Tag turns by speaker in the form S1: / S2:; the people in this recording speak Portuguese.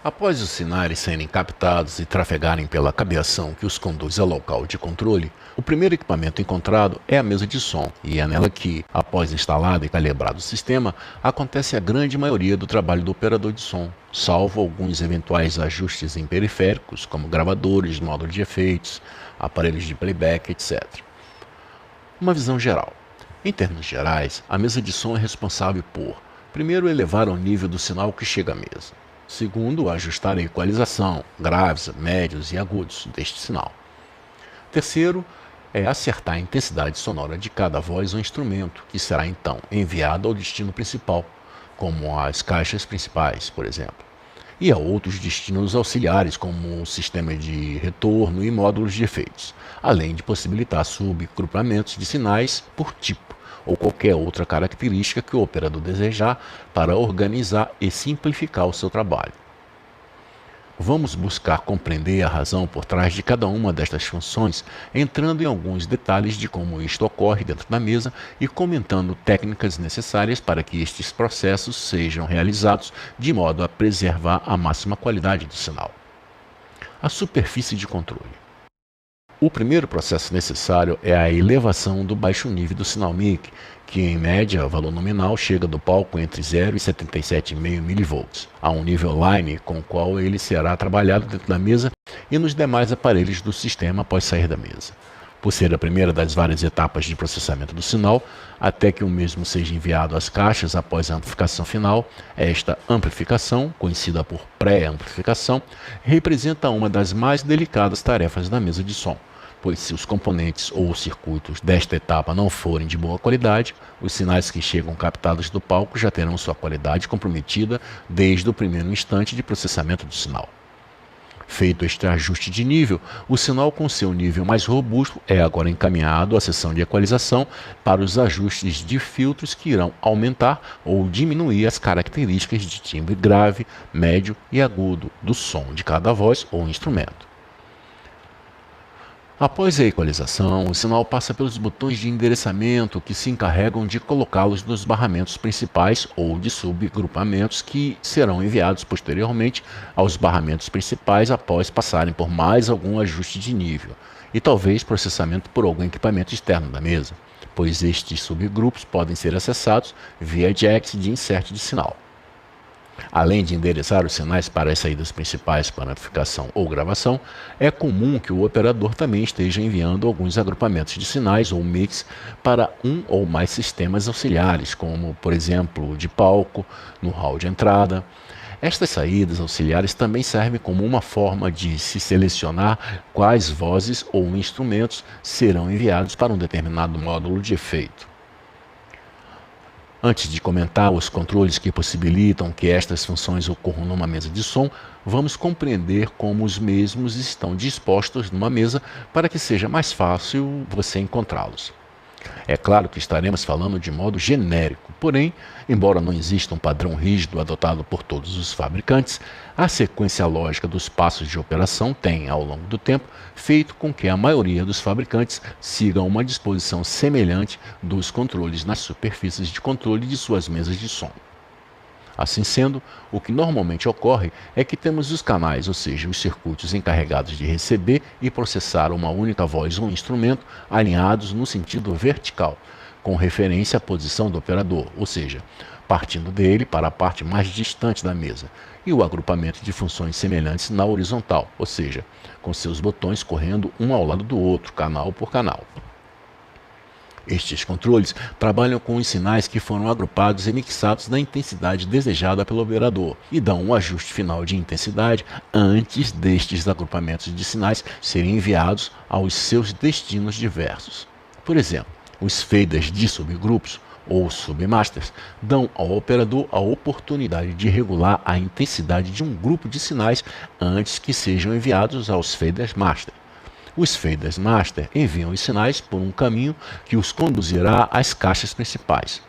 S1: Após os sinais serem captados e trafegarem pela cabeação que os conduz ao local de controle, o primeiro equipamento encontrado é a mesa de som, e é nela que, após instalado e calibrado o sistema, acontece a grande maioria do trabalho do operador de som, salvo alguns eventuais ajustes em periféricos, como gravadores, módulos de efeitos, aparelhos de playback, etc. Uma visão geral. Em termos gerais, a mesa de som é responsável por, primeiro, elevar o nível do sinal que chega à mesa. Segundo, ajustar a equalização, graves, médios e agudos deste sinal. Terceiro, é acertar a intensidade sonora de cada voz ou instrumento, que será então enviado ao destino principal, como as caixas principais, por exemplo, e a outros destinos auxiliares, como o sistema de retorno e módulos de efeitos, além de possibilitar subagrupamentos de sinais por tipo, ou qualquer outra característica que o operador desejar para organizar e simplificar o seu trabalho. Vamos buscar compreender a razão por trás de cada uma destas funções, entrando em alguns detalhes de como isto ocorre dentro da mesa e comentando técnicas necessárias para que estes processos sejam realizados de modo a preservar a máxima qualidade do sinal. A superfície de controle. O primeiro processo necessário é a elevação do baixo nível do sinal mic, que em média, o valor nominal chega do palco entre 0 e 77,5 mV, a um nível line com o qual ele será trabalhado dentro da mesa e nos demais aparelhos do sistema após sair da mesa. Por ser a primeira das várias etapas de processamento do sinal, até que o mesmo seja enviado às caixas após a amplificação final, esta amplificação, conhecida por pré-amplificação, representa uma das mais delicadas tarefas da mesa de som, pois se os componentes ou circuitos desta etapa não forem de boa qualidade, os sinais que chegam captados do palco já terão sua qualidade comprometida desde o primeiro instante de processamento do sinal. Feito este ajuste de nível, o sinal com seu nível mais robusto é agora encaminhado à seção de equalização para os ajustes de filtros que irão aumentar ou diminuir as características de timbre grave, médio e agudo do som de cada voz ou instrumento. Após a equalização, o sinal passa pelos botões de endereçamento que se encarregam de colocá-los nos barramentos principais ou de subagrupamentos que serão enviados posteriormente aos barramentos principais após passarem por mais algum ajuste de nível e talvez processamento por algum equipamento externo da mesa, pois estes subgrupos podem ser acessados via jacks de insert de sinal. Além de endereçar os sinais para as saídas principais para amplificação ou gravação, é comum que o operador também esteja enviando alguns agrupamentos de sinais ou mix para um ou mais sistemas auxiliares, como, por exemplo, de palco, no hall de entrada. Estas saídas auxiliares também servem como uma forma de se selecionar quais vozes ou instrumentos serão enviados para um determinado módulo de efeito. Antes de comentar os controles que possibilitam que estas funções ocorram numa mesa de som, vamos compreender como os mesmos estão dispostos numa mesa para que seja mais fácil você encontrá-los. É claro que estaremos falando de modo genérico, porém, embora não exista um padrão rígido adotado por todos os fabricantes, a sequência lógica dos passos de operação tem, ao longo do tempo, feito com que a maioria dos fabricantes sigam uma disposição semelhante dos controles nas superfícies de controle de suas mesas de som. Assim sendo, o que normalmente ocorre é que temos os canais, ou seja, os circuitos encarregados de receber e processar uma única voz ou instrumento, alinhados no sentido vertical, com referência à posição do operador, ou seja, partindo dele para a parte mais distante da mesa, e o agrupamento de funções semelhantes na horizontal, ou seja, com seus botões correndo um ao lado do outro, canal por canal. Estes controles trabalham com os sinais que foram agrupados e mixados na intensidade desejada pelo operador e dão um ajuste final de intensidade antes destes agrupamentos de sinais serem enviados aos seus destinos diversos. Por exemplo, os faders de subgrupos ou submasters dão ao operador a oportunidade de regular a intensidade de um grupo de sinais antes que sejam enviados aos faders master. Os faders master enviam os sinais por um caminho que os conduzirá às caixas principais.